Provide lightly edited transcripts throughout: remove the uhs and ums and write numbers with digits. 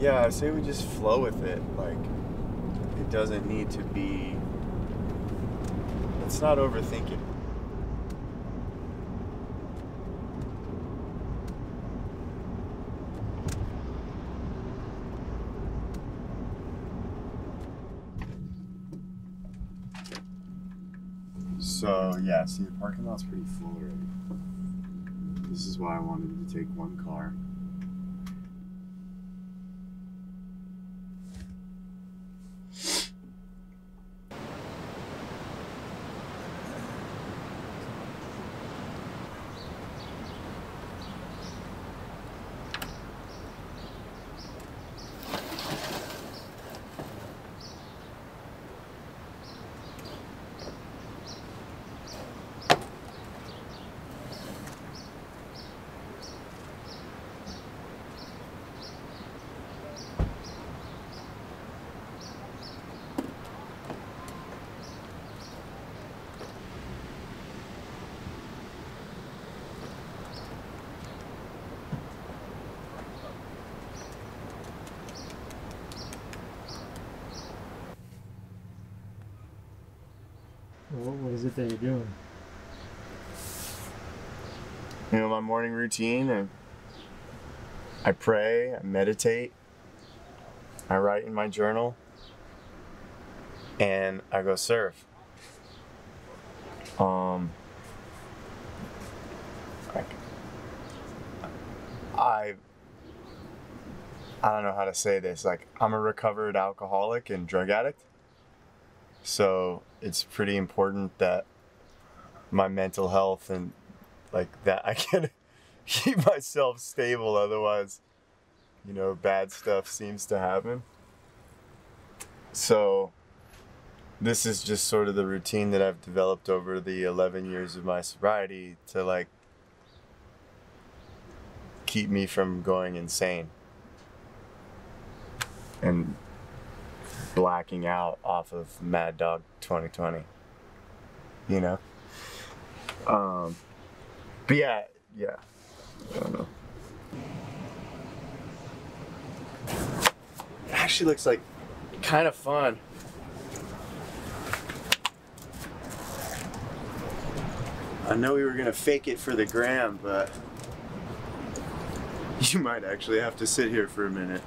Yeah, I say we just flow with it. Like, it doesn't need to be. Let's not overthink it. So, yeah, see, the parking lot's pretty full already. This is why I wanted to take one car. What is it that you're doing? You know, my morning routine, I pray, I meditate, I write in my journal, and I go surf. I don't know how to say this. Like, I'm a recovered alcoholic and drug addict. So it's pretty important that my mental health and like that I can keep myself stable. Otherwise, you know, bad stuff seems to happen. So this is just sort of the routine that I've developed over the 11 years of my sobriety to like keep me from going insane and blacking out off of Mad Dog 2020, you know? But yeah, I don't know. It actually looks like kind of fun. I know we were gonna fake it for the gram, but you might actually have to sit here for a minute.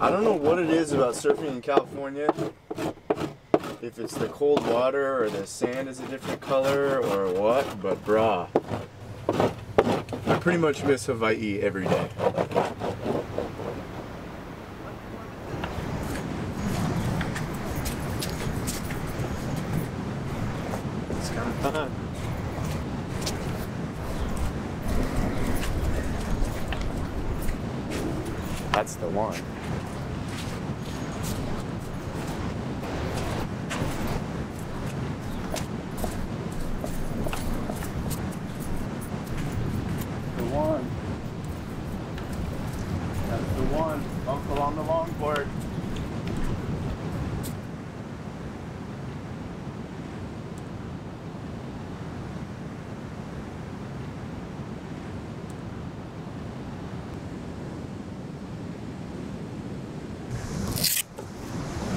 I don't know what it is about surfing in California. If it's the cold water or the sand is a different color or what, but brah. I pretty much miss Hawaii every day. It's kind of fun. That's the one. That's the one. Uncle on the longboard.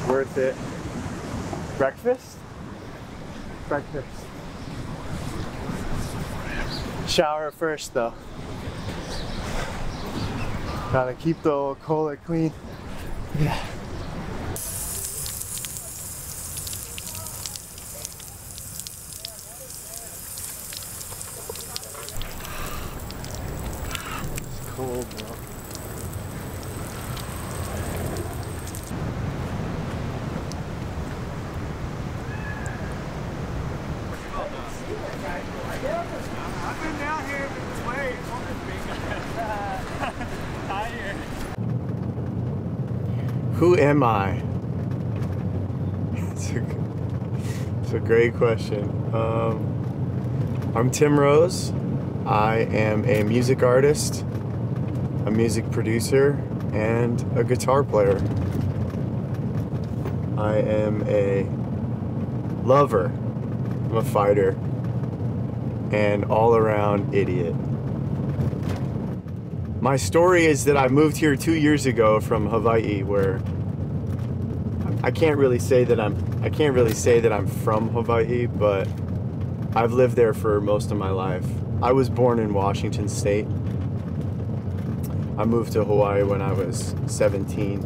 Worth it. Breakfast? Breakfast. Shower first though. Gotta keep the old cola clean. Yeah. It's cold, bro. I've been down here this way. Tired. Who am I? It's a great question. I'm Tim Rose. I am a music artist, a music producer, and a guitar player. I am a lover. I'm a fighter. and all-around idiot. My story is that I moved here 2 years ago from Hawaii, where I can't really say that I'm from Hawaii, but I've lived there for most of my life. I was born in Washington State. I moved to Hawaii when I was 17,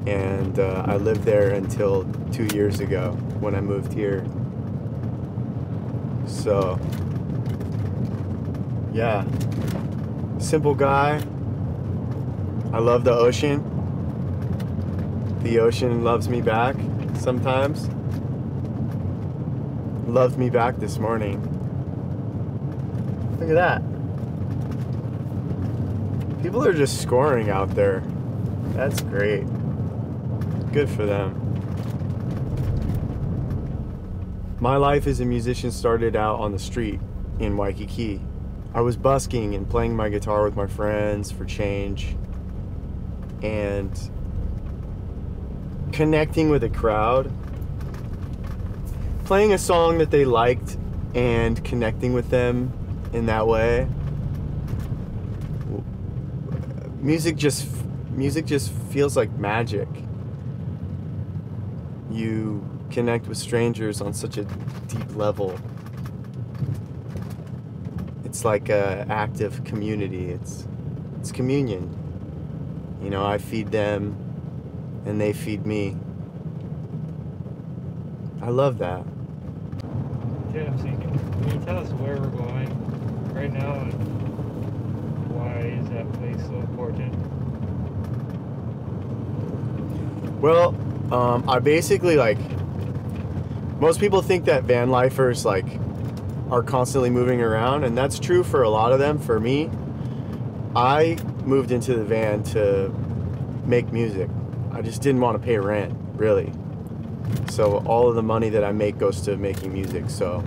and I lived there until 2 years ago when I moved here. So, yeah, simple guy. I love the ocean. The ocean loves me back sometimes. Loved me back this morning. Look at that. People are just scoring out there. That's great. Good for them. My life as a musician started out on the street in Waikiki. I was busking and playing my guitar with my friends for change and connecting with a crowd, playing a song that they liked and connecting with them in that way. Music just feels like magic. You connect with strangers on such a deep level. It's like an act of community. It's communion. You know, I feed them and they feed me. I love that. Tim, so can you tell us where we're going right now and why is that place so important? Well, I basically, like, most people think that van lifers, like, are constantly moving around, and that's true for a lot of them. For me, I moved into the van to make music. I just didn't want to pay rent, really. So all of the money that I make goes to making music. So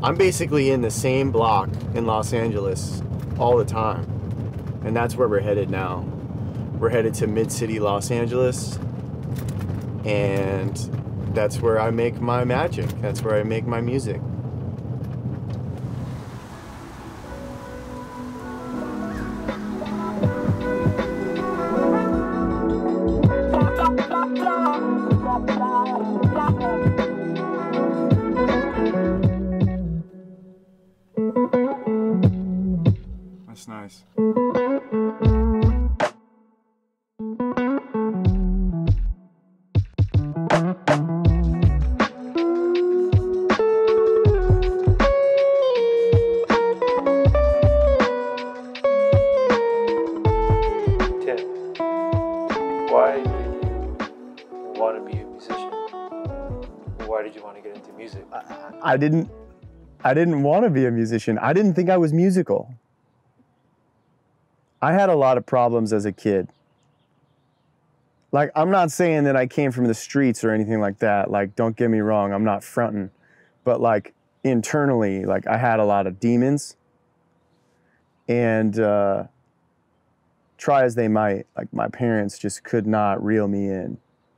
I'm basically in the same block in Los Angeles all the time. And that's where we're headed now. We're headed to Mid-City Los Angeles. And that's where I make my magic. That's where I make my music. That's nice. Why did you want to be a musician? Why did you want to get into music? I didn't want to be a musician. I didn't think I was musical. I had a lot of problems as a kid. Like, I'm not saying that I came from the streets or anything like that. Like, don't get me wrong, I'm not fronting. But like, internally, like, I had a lot of demons. And try as they might, like, my parents just could not reel me in.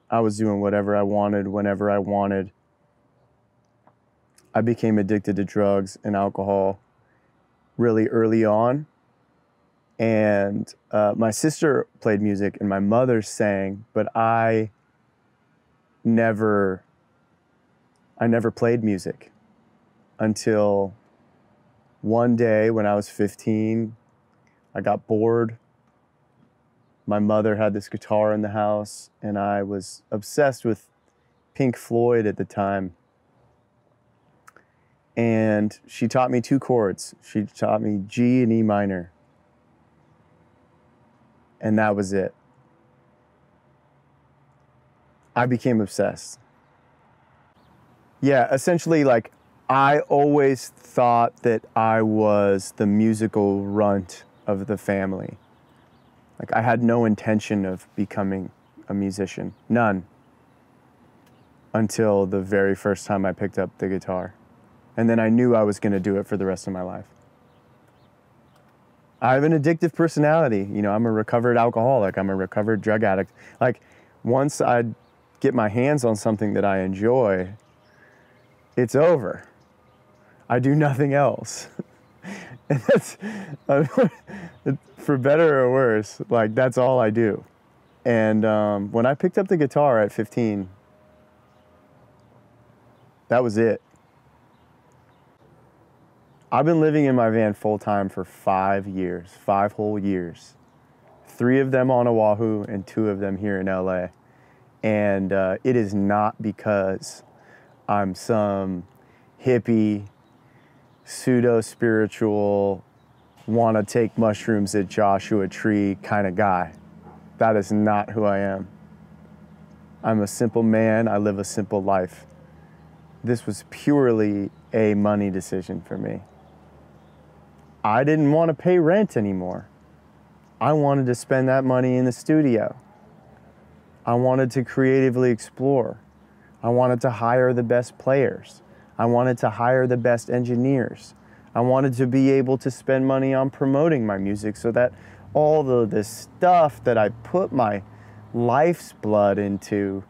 I was doing whatever I wanted, whenever I wanted. I became addicted to drugs and alcohol really early on. And my sister played music and my mother sang, but I never played music until one day when I was 15. I got bored. My mother had this guitar in the house, and I was obsessed with Pink Floyd at the time. And she taught me 2 chords. She taught me G and E minor. And that was it. I became obsessed. Yeah, essentially, like, I always thought that I was the musical runt of the family. Like, I had no intention of becoming a musician. None. Until the very first time I picked up the guitar. And then I knew I was going to do it for the rest of my life. I have an addictive personality. You know, I'm a recovered alcoholic. I'm a recovered drug addict. Like, once I get my hands on something that I enjoy, it's over. I do nothing else. And that's, for better or worse, like that's all I do. And when I picked up the guitar at 15, that was it. I've been living in my van full time for 5 years, 5 whole years. 3 of them on Oahu and 2 of them here in LA. And it is not because I'm some hippie, pseudo-spiritual, want to take mushrooms at Joshua Tree kind of guy. That is not who I am. I'm a simple man. I live a simple life. This was purely a money decision for me. I didn't want to pay rent anymore. I wanted to spend that money in the studio. I wanted to creatively explore. I wanted to hire the best players. I wanted to hire the best engineers. I wanted to be able to spend money on promoting my music so that all the stuff that I put my life's blood into,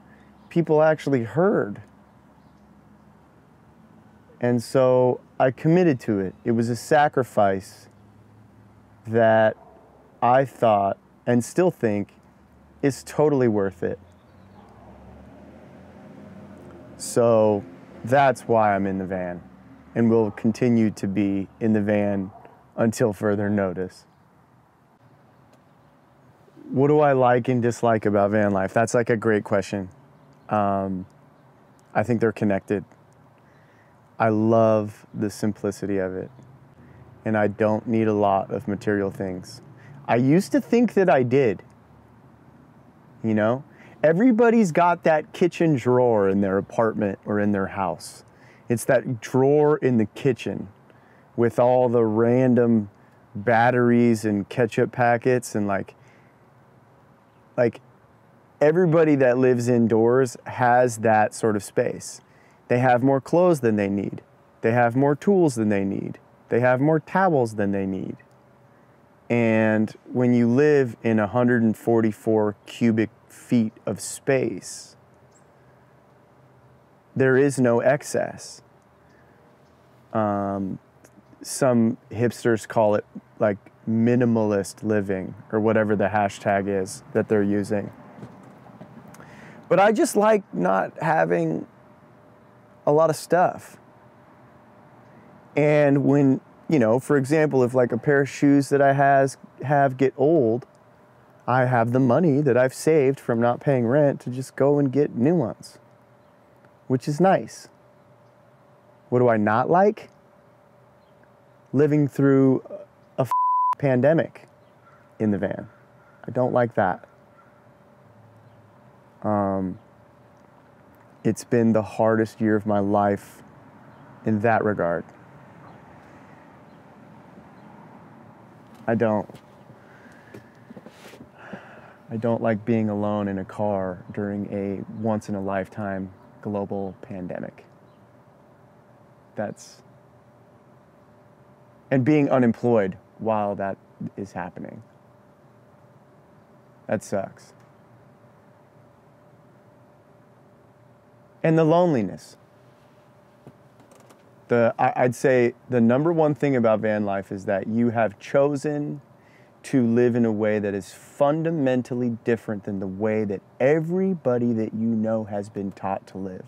people actually heard. And so I committed to it. It was a sacrifice that I thought, and still think, is totally worth it. So that's why I'm in the van, and will continue to be in the van until further notice. What do I like and dislike about van life? That's like a great question. I think they're connected. I love the simplicity of it, and I don't need a lot of material things. I used to think that I did, you know? Everybody's got that kitchen drawer in their apartment or in their house. It's that drawer in the kitchen with all the random batteries and ketchup packets, and like everybody that lives indoors has that sort of space. They have more clothes than they need. They have more tools than they need. They have more towels than they need. And when you live in 144 cubic feet of space, there is no excess. Some hipsters call it like minimalist living, or whatever the hashtag is that they're using. But I just like not having a lot of stuff. And when, you know, for example, if like a pair of shoes that I have get old, I have the money that I've saved from not paying rent to just go and get new ones, which is nice. What do I not like? Living through a pandemic in the van. I don't like that. It's been the hardest year of my life in that regard. I don't like being alone in a car during a once-in-a-lifetime global pandemic. And being unemployed while that is happening. That sucks. And the loneliness. I'd say the number one thing about van life is that you have chosen to live in a way that is fundamentally different than the way that everybody that you know has been taught to live.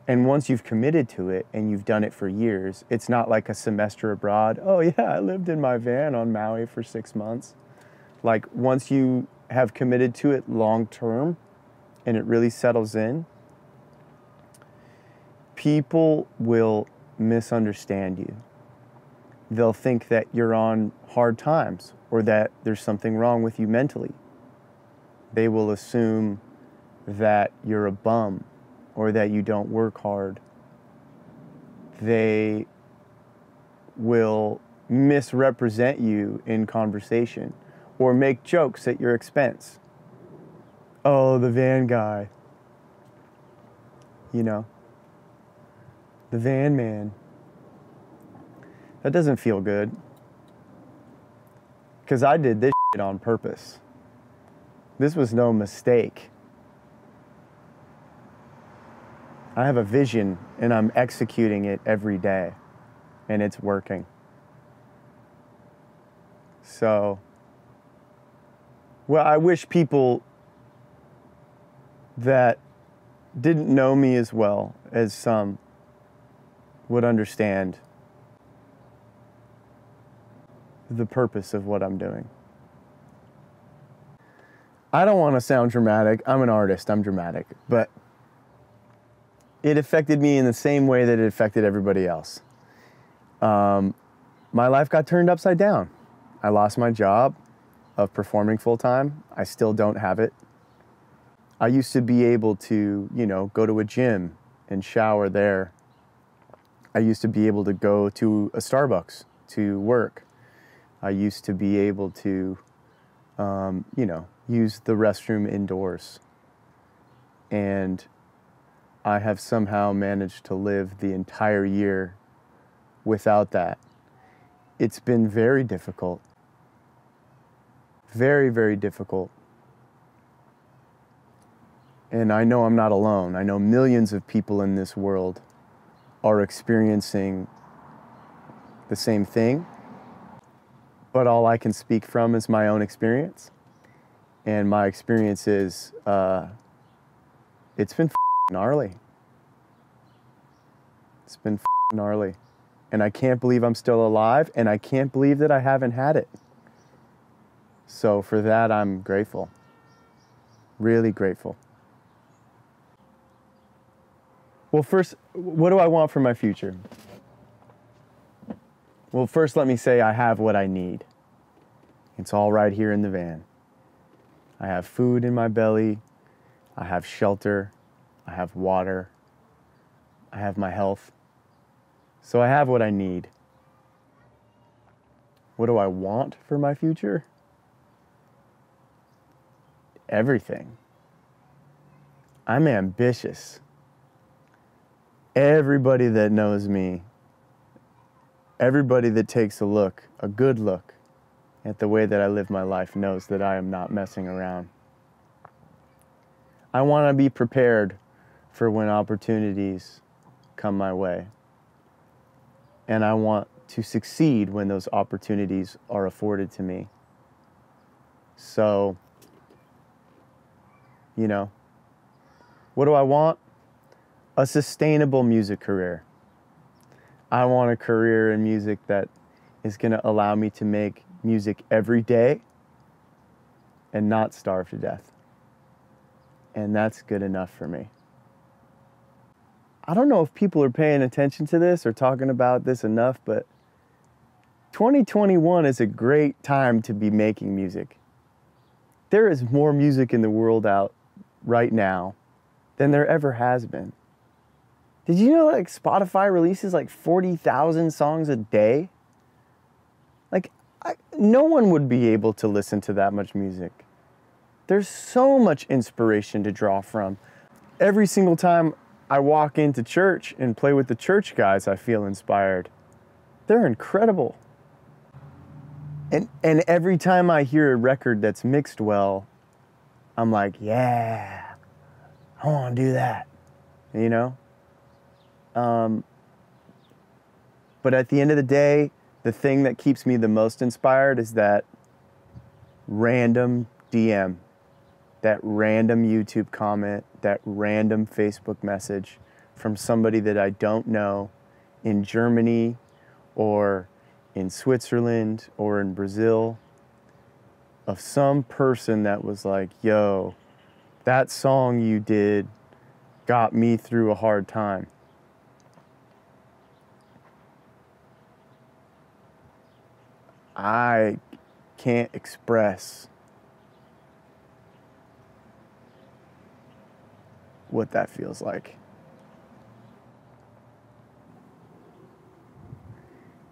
And once you've committed to it and you've done it for years, it's not like a semester abroad. Oh yeah, I lived in my van on Maui for 6 months. Like once you have committed to it long term and it really settles in, people will misunderstand you. They'll think that you're on hard times or that there's something wrong with you mentally. They will assume that you're a bum or that you don't work hard. They will misrepresent you in conversation or make jokes at your expense. Oh, the van guy. You know, the van man. That doesn't feel good. Because I did this shit on purpose. This was no mistake. I have a vision and I'm executing it every day and it's working. So, well, I wish people that didn't know me as well as some would understand the purpose of what I'm doing. I don't want to sound dramatic. I'm an artist. I'm dramatic. But it affected me in the same way that it affected everybody else. My life got turned upside down. I lost my job of performing full-time. I still don't have it. I used to be able to, go to a gym and shower there. I used to be able to go to a Starbucks to work. I used to be able to, use the restroom indoors. And I have somehow managed to live the entire year without that. It's been very difficult. Very, very difficult. And I know I'm not alone. I know millions of people in this world are experiencing the same thing. But all I can speak from is my own experience. And my experience is, it's been gnarly. It's been gnarly. And I can't believe I'm still alive, and I can't believe that I haven't had it. So for that, I'm grateful. Really grateful. Well, first, what do I want for my future? Well, first, let me say I have what I need. It's all right here in the van. I have food in my belly. I have shelter. I have water. I have my health. So I have what I need. What do I want for my future? Everything. I'm ambitious. Everybody that knows me, everybody that takes a good look at the way that I live my life knows that I am not messing around. I want to be prepared for when opportunities come my way. And I want to succeed when those opportunities are afforded to me. So, what do I want? A sustainable music career. I want a career in music that is going to allow me to make music every day and not starve to death. And that's good enough for me. I don't know if people are paying attention to this or talking about this enough, but 2021 is a great time to be making music. There is more music in the world out right now than there ever has been. Did you know Spotify releases 40,000 songs a day? No one would be able to listen to that much music. There's so much inspiration to draw from. Every single time I walk into church and play with the church guys, I feel inspired. They're incredible. And every time I hear a record that's mixed well, I'm like, yeah, I want to do that, But at the end of the day, the thing that keeps me the most inspired is that random DM, that random YouTube comment, that random Facebook message from somebody that I don't know in Germany or in Switzerland or in Brazil, of some person that was like, yo, that song you did got me through a hard time. I can't express what that feels like.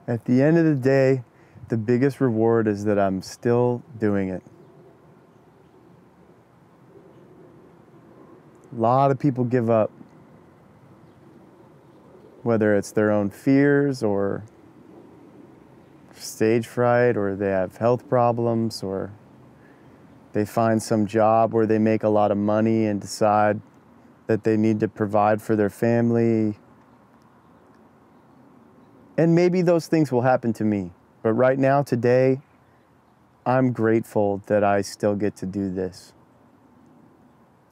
At the end of the day, the biggest reward is that I'm still doing it. A lot of people give up, whether it's their own fears or stage fright, or they have health problems, or they find some job where they make a lot of money and decide that they need to provide for their family. And maybe those things will happen to me. But right now, today, I'm grateful that I still get to do this.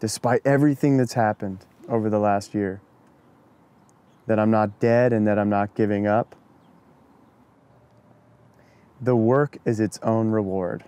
Despite everything that's happened over the last year. That I'm not dead and that I'm not giving up. The work is its own reward.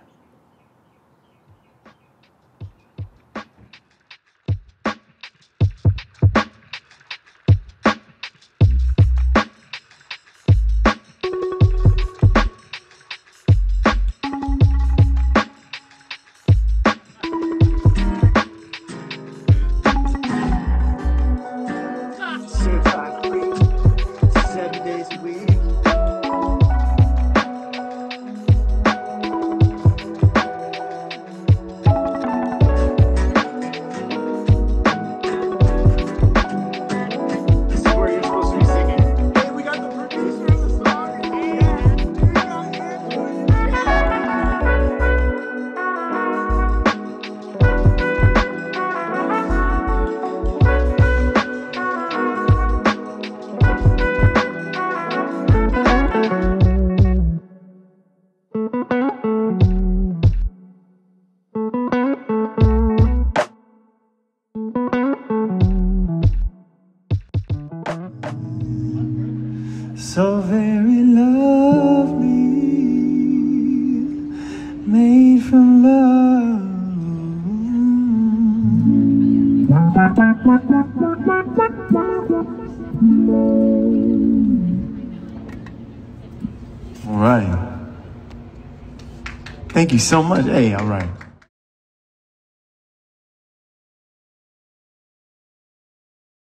So very lovely, made from love. All right. Thank you so much. Hey, all right.